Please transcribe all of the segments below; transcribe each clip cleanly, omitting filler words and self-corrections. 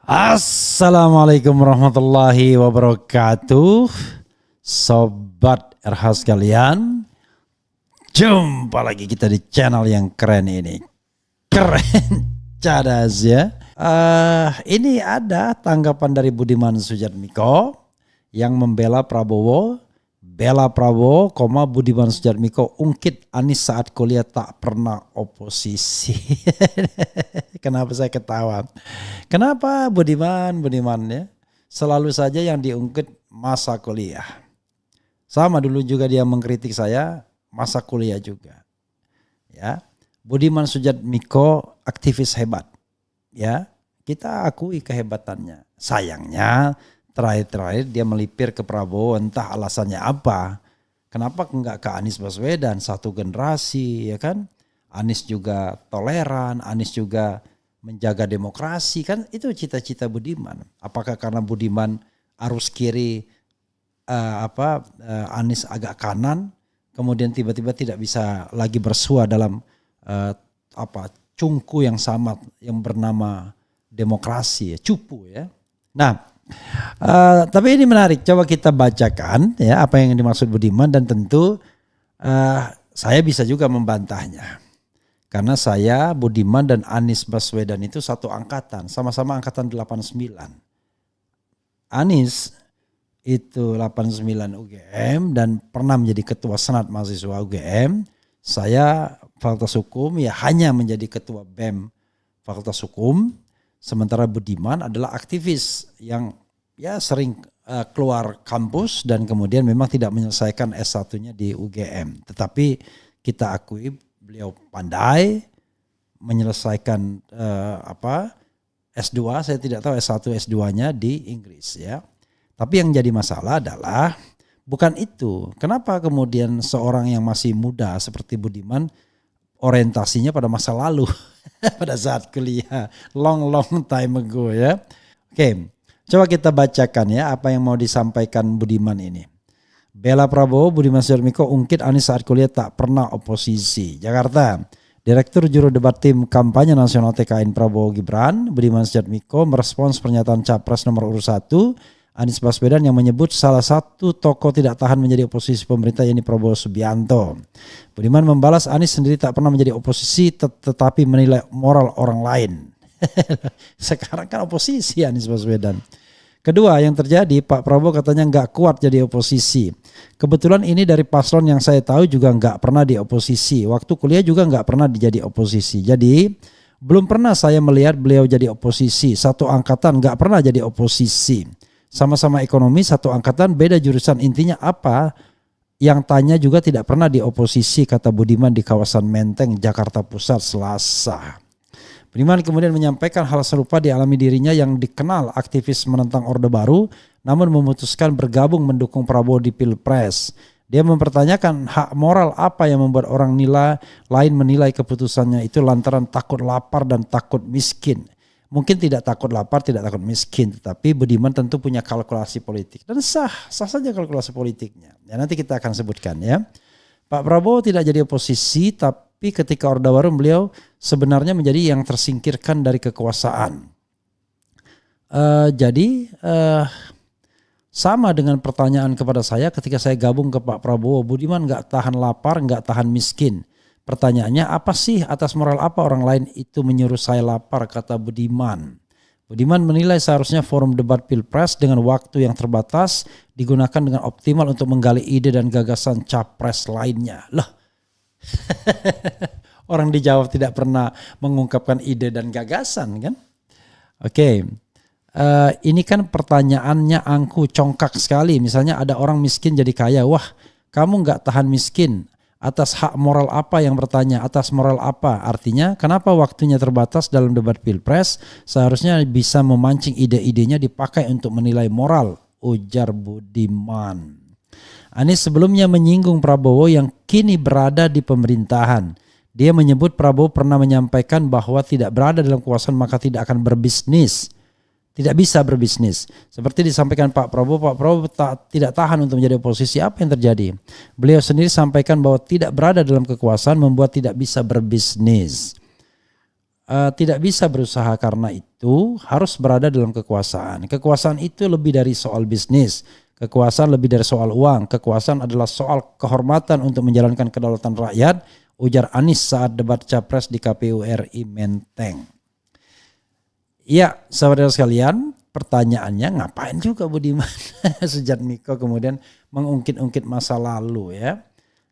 Assalamualaikum warahmatullahi wabarakatuh. Sobat RH sekalian, jumpa lagi kita di channel yang keren ini. Keren cadas ya. Ini ada tanggapan dari Budiman Sujatmiko yang membela Prabowo. Bela Prabowo, Budiman Sujatmiko ungkit Anies saat kuliah tak pernah oposisi. Kenapa saya ketawa? Kenapa Budiman ya? Selalu saja yang diungkit masa kuliah. Sama dulu juga dia mengkritik saya masa kuliah juga. Ya, Budiman Sujatmiko aktivis hebat. Ya, kita akui kehebatannya. Sayangnya terakhir dia melipir ke Prabowo, entah alasannya apa. Kenapa enggak ke Anies Baswedan, satu generasi ya kan. Anies juga toleran, Anies juga menjaga demokrasi, kan itu cita-cita Budiman. Apakah karena Budiman arus kiri Anies agak kanan, kemudian tiba-tiba tidak bisa lagi bersua dalam cungku yang sama yang bernama demokrasi, cupu ya. Nah, tapi ini menarik, coba kita bacakan ya apa yang dimaksud Budiman, dan tentu saya bisa juga membantahnya. Karena saya, Budiman dan Anies Baswedan itu satu angkatan, sama-sama angkatan 89. Anies itu 89 UGM dan pernah menjadi ketua Senat Mahasiswa UGM. Saya Fakultas Hukum ya hanya menjadi ketua BEM Fakultas Hukum. Sementara Budiman adalah aktivis yang ya sering keluar kampus dan kemudian memang tidak menyelesaikan S1-nya di UGM. Tetapi kita akui beliau pandai menyelesaikan S2, saya tidak tahu S1 S2-nya di Inggris ya. Tapi yang jadi masalah adalah bukan itu. Kenapa kemudian seorang yang masih muda seperti Budiman orientasinya pada masa lalu, pada saat kuliah, long time ago ya. Oke, coba kita bacakan ya apa yang mau disampaikan Budiman ini. Bela Prabowo, Budiman Sujatmiko ungkit Anies saat kuliah tak pernah oposisi. Jakarta, Direktur Juru Debat Tim Kampanye Nasional TKN Prabowo Gibran, Budiman Sujatmiko merespons pernyataan Capres nomor urut 1 Anies Baswedan yang menyebut salah satu tokoh tidak tahan menjadi oposisi pemerintah, yakni Prabowo Subianto. Budiman membalas Anies sendiri tak pernah menjadi oposisi tetapi menilai moral orang lain. Sekarang kan oposisi Anies Baswedan. Kedua yang terjadi, Pak Prabowo katanya nggak kuat jadi oposisi. Kebetulan ini dari paslon yang saya tahu juga nggak pernah di oposisi. Waktu kuliah juga nggak pernah jadi oposisi. Jadi belum pernah saya melihat beliau jadi oposisi. Satu angkatan nggak pernah jadi oposisi. Sama-sama ekonomi, satu angkatan, beda jurusan. Intinya apa? Yang tanya juga tidak pernah di oposisi, kata Budiman di kawasan Menteng, Jakarta Pusat, Selasa. Budiman kemudian menyampaikan hal serupa dialami dirinya yang dikenal aktivis menentang Orde Baru, namun memutuskan bergabung mendukung Prabowo di Pilpres. Dia mempertanyakan hak moral apa yang membuat orang lain menilai keputusannya itu lantaran takut lapar dan takut miskin. Mungkin tidak takut lapar, tidak takut miskin, tetapi Budiman tentu punya kalkulasi politik. Dan sah saja kalkulasi politiknya. Ya, nanti kita akan sebutkan ya. Pak Prabowo tidak jadi oposisi, tapi ketika Orde Baru beliau sebenarnya menjadi yang tersingkirkan dari kekuasaan. Sama dengan pertanyaan kepada saya ketika saya gabung ke Pak Prabowo, Budiman gak tahan lapar, gak tahan miskin. Pertanyaannya, apa sih atas moral apa orang lain itu menyuruh saya lapar, kata Budiman. Budiman menilai seharusnya forum debat Pilpres dengan waktu yang terbatas digunakan dengan optimal untuk menggali ide dan gagasan capres lainnya. Loh, orang dijawab tidak pernah mengungkapkan ide dan gagasan kan? Oke, ini kan pertanyaannya angku congkak sekali. Misalnya ada orang miskin jadi kaya, wah kamu gak tahan miskin. Atas hak moral apa yang bertanya? Atas moral apa? Artinya kenapa waktunya terbatas dalam debat Pilpres? Seharusnya bisa memancing ide-idenya dipakai untuk menilai moral, ujar Budiman. Anies sebelumnya menyinggung Prabowo yang kini berada di pemerintahan. Dia menyebut Prabowo pernah menyampaikan bahwa tidak berada dalam kekuasaan maka tidak akan berbisnis. Tidak bisa berbisnis. Seperti disampaikan Pak Prabowo tidak tahan untuk menjadi oposisi. Apa yang terjadi? Beliau sendiri sampaikan bahwa tidak berada dalam kekuasaan membuat tidak bisa berbisnis. tidak bisa berusaha karena itu harus berada dalam kekuasaan. Kekuasaan itu lebih dari soal bisnis. Kekuasaan lebih dari soal uang. Kekuasaan adalah soal kehormatan untuk menjalankan kedaulatan rakyat, ujar Anies saat debat capres di KPU RI Menteng. Ya, saudara sekalian, pertanyaannya ngapain juga Budiman Sujatmiko kemudian mengungkit-ungkit masa lalu ya.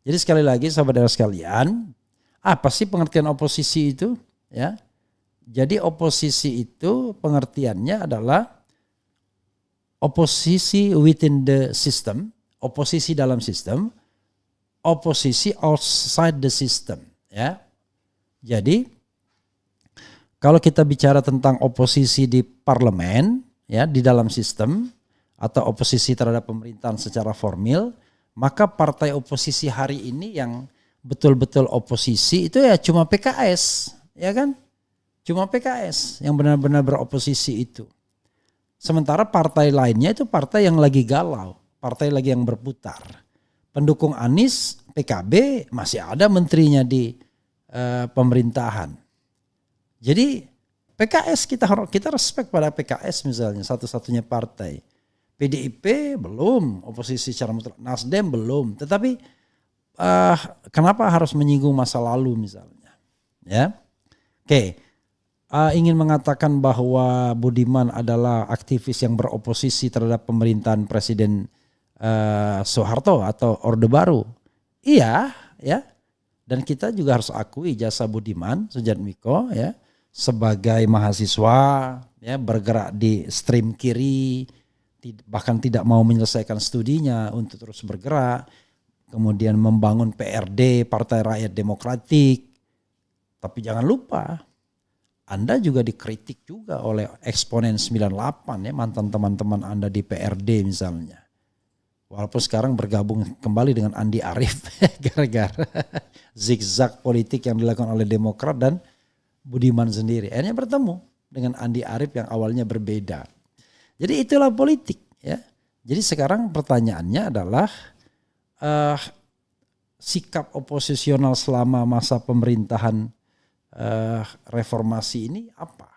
Jadi sekali lagi saudara sekalian, apa sih pengertian oposisi itu? Ya, jadi oposisi itu pengertiannya adalah oposisi within the system, oposisi dalam sistem, oposisi outside the system. Ya, jadi kalau kita bicara tentang oposisi di parlemen, ya di dalam sistem atau oposisi terhadap pemerintahan secara formil, maka partai oposisi hari ini yang betul-betul oposisi itu ya cuma PKS. Ya kan? Cuma PKS yang benar-benar beroposisi itu. Sementara partai lainnya itu partai yang lagi galau, partai lagi yang berputar. Pendukung Anies, PKB masih ada menterinya di pemerintahan. Jadi PKS kita respect pada PKS misalnya satu-satunya partai. PDIP belum oposisi secara mutlak, Nasdem belum. Tetapi kenapa harus menyinggung masa lalu misalnya? Ya. Oke, ingin mengatakan bahwa Budiman adalah aktivis yang beroposisi terhadap pemerintahan Presiden Soeharto atau Orde Baru. Iya, ya. Dan kita juga harus akui jasa Budiman Sujatmiko ya sebagai mahasiswa ya bergerak di stream kiri, bahkan tidak mau menyelesaikan studinya untuk terus bergerak, kemudian membangun PRD Partai Rakyat Demokratik. Tapi jangan lupa, Anda juga dikritik juga oleh eksponen 98 ya, mantan teman-teman Anda di PRD misalnya. Walaupun sekarang bergabung kembali dengan Andi Arief gara-gara zigzag politik yang dilakukan oleh Demokrat dan Budiman sendiri. Akhirnya bertemu dengan Andi Arief yang awalnya berbeda. Jadi itulah politik ya. Jadi sekarang pertanyaannya adalah sikap oposisional selama masa pemerintahan reformasi ini apa?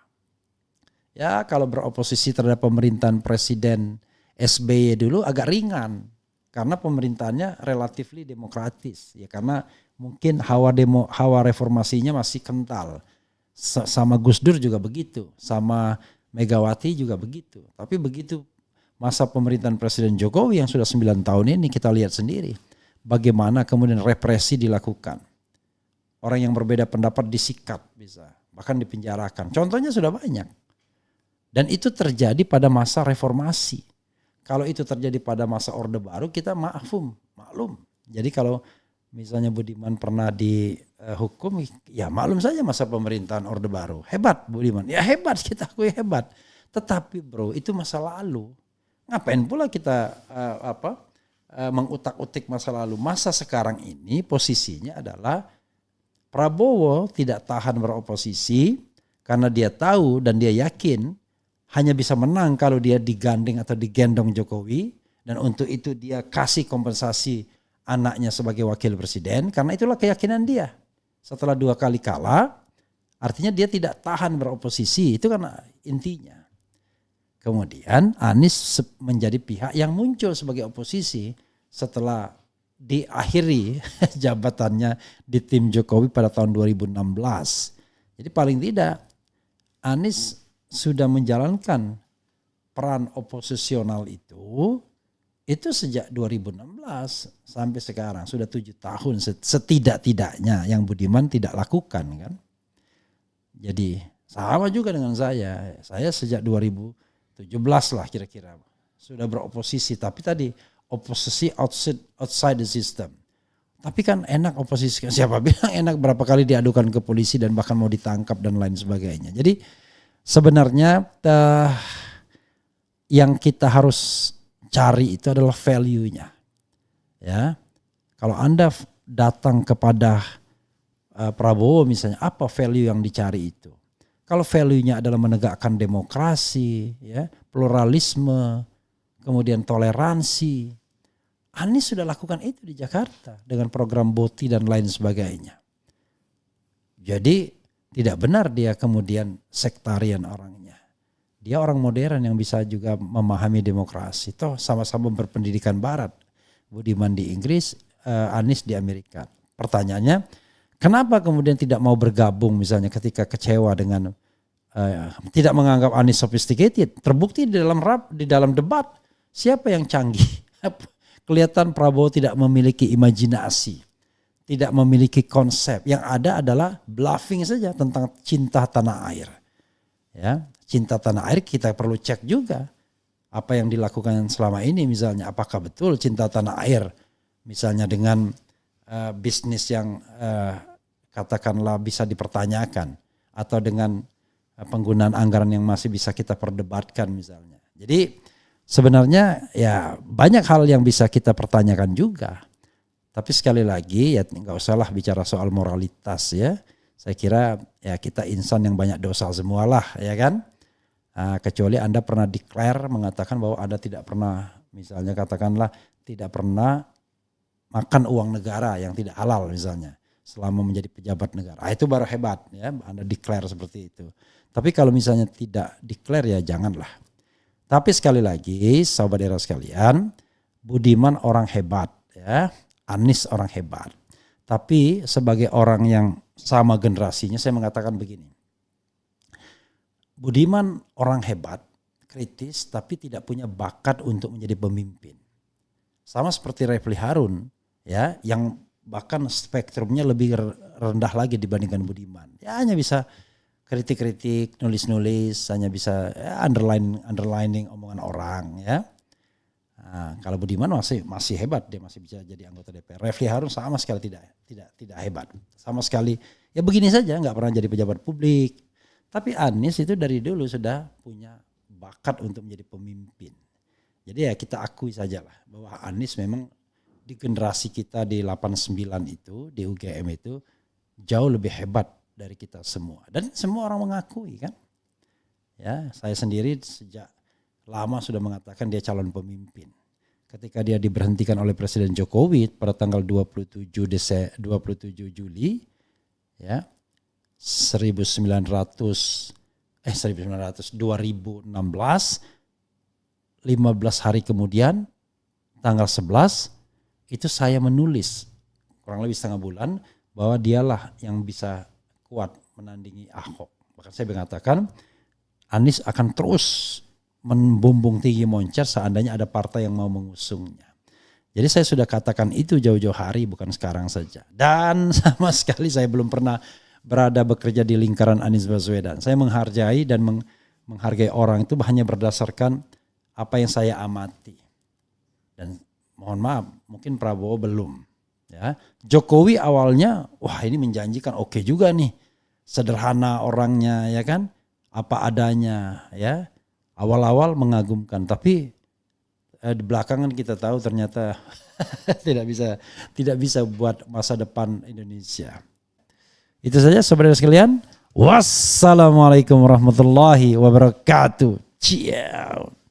Ya kalau beroposisi terhadap pemerintahan Presiden SBY dulu agak ringan karena pemerintahannya relatif demokratis ya karena mungkin hawa reformasinya masih kental. Sama Gus Dur juga begitu, sama Megawati juga begitu. Tapi begitu masa pemerintahan Presiden Jokowi yang sudah 9 tahun ini kita lihat sendiri bagaimana kemudian represi dilakukan. Orang yang berbeda pendapat disikat bisa, bahkan dipenjarakan. Contohnya sudah banyak. Dan itu terjadi pada masa reformasi. Kalau itu terjadi pada masa Orde Baru kita maklum. Jadi kalau misalnya Budiman pernah dihukum, ya maklum saja masa pemerintahan Orde Baru. Hebat Budiman, ya hebat kita akui hebat. Tetapi bro itu masa lalu. Ngapain pula kita mengutak-utik masa lalu. Masa sekarang ini posisinya adalah Prabowo tidak tahan beroposisi karena dia tahu dan dia yakin hanya bisa menang kalau dia digandeng atau digendong Jokowi. Dan untuk itu dia kasih kompensasi anaknya sebagai wakil presiden karena itulah keyakinan dia. Setelah 2 kali kalah artinya dia tidak tahan beroposisi, itu karena intinya. Kemudian Anies menjadi pihak yang muncul sebagai oposisi setelah diakhiri jabatannya di tim Jokowi pada tahun 2016. Jadi paling tidak Anies sudah menjalankan peran oposisional itu sejak 2016 sampai sekarang sudah 7 tahun setidak-tidaknya yang Budiman tidak lakukan kan. Jadi sama juga dengan saya sejak 2017 lah kira-kira sudah beroposisi, tapi tadi oposisi outside the system. Tapi kan enak oposisi, siapa bilang enak, berapa kali diadukan ke polisi dan bahkan mau ditangkap dan lain sebagainya. Jadi sebenarnya yang kita harus cari itu adalah value-nya. Ya. Kalau Anda datang kepada Prabowo misalnya, apa value yang dicari itu? Kalau value-nya adalah menegakkan demokrasi, ya, pluralisme, kemudian toleransi. Anies sudah lakukan itu di Jakarta dengan program BOTI dan lain sebagainya. Jadi tidak benar dia kemudian sektarian orangnya. Dia orang modern yang bisa juga memahami demokrasi. Toh sama-sama berpendidikan barat. Budiman di Inggris, Anies di Amerika. Pertanyaannya, kenapa kemudian tidak mau bergabung misalnya ketika kecewa dengan tidak menganggap Anies sophisticated? Terbukti di dalam debat siapa yang canggih? Kelihatan Prabowo tidak memiliki imajinasi, tidak memiliki konsep. Yang ada adalah bluffing saja tentang cinta tanah air. Ya, cinta tanah air kita perlu cek juga apa yang dilakukan selama ini misalnya, apakah betul cinta tanah air misalnya dengan bisnis yang katakanlah bisa dipertanyakan atau dengan penggunaan anggaran yang masih bisa kita perdebatkan misalnya. Jadi sebenarnya ya banyak hal yang bisa kita pertanyakan juga. Tapi sekali lagi ya nggak usahlah bicara soal moralitas ya. Saya kira ya kita insan yang banyak dosa semualah ya kan. Kecuali Anda pernah declare mengatakan bahwa Anda tidak pernah misalnya katakanlah tidak pernah makan uang negara yang tidak halal misalnya selama menjadi pejabat negara. Itu baru hebat ya Anda declare seperti itu. Tapi kalau misalnya tidak declare ya janganlah. Tapi sekali lagi sahabat era sekalian, Budiman orang hebat ya, Anies orang hebat. Tapi sebagai orang yang sama generasinya saya mengatakan begini. Budiman orang hebat, kritis tapi tidak punya bakat untuk menjadi pemimpin. Sama seperti Refli Harun ya, yang bahkan spektrumnya lebih rendah lagi dibandingkan Budiman. Ya hanya bisa kritik-kritik, nulis-nulis, hanya bisa underlining omongan orang ya. Nah, kalau Budiman masih hebat, dia masih bisa jadi anggota DPR. Refli Harun sama sekali tidak hebat, sama sekali ya begini saja, nggak pernah jadi pejabat publik. Tapi Anies itu dari dulu sudah punya bakat untuk menjadi pemimpin. Jadi ya kita akui sajalah bahwa Anies memang di generasi kita di 89 itu di UGM itu jauh lebih hebat dari kita semua, dan semua orang mengakui kan. Ya, saya sendiri sejak lama sudah mengatakan dia calon pemimpin. Ketika dia diberhentikan oleh Presiden Jokowi pada tanggal 27 Juli ya 2016 15 hari kemudian tanggal 11 itu saya menulis kurang lebih setengah bulan bahwa dialah yang bisa kuat menandingi Ahok. Bahkan saya mengatakan Anies akan terus membumbung tinggi moncer seandainya ada partai yang mau mengusungnya. Jadi saya sudah katakan itu jauh-jauh hari, bukan sekarang saja. Dan sama sekali saya belum pernah berada bekerja di lingkaran Anies Baswedan. Saya menghargai dan menghargai orang itu hanya berdasarkan apa yang saya amati. Dan mohon maaf, mungkin Prabowo belum. Ya, Jokowi awalnya, wah ini menjanjikan, oke juga nih, sederhana orangnya ya kan, apa adanya ya, awal-awal mengagumkan, tapi di belakangan kita tahu ternyata tidak bisa buat masa depan Indonesia. Itu saja saudara sekalian. Wassalamualaikum warahmatullahi wabarakatuh. Ciao.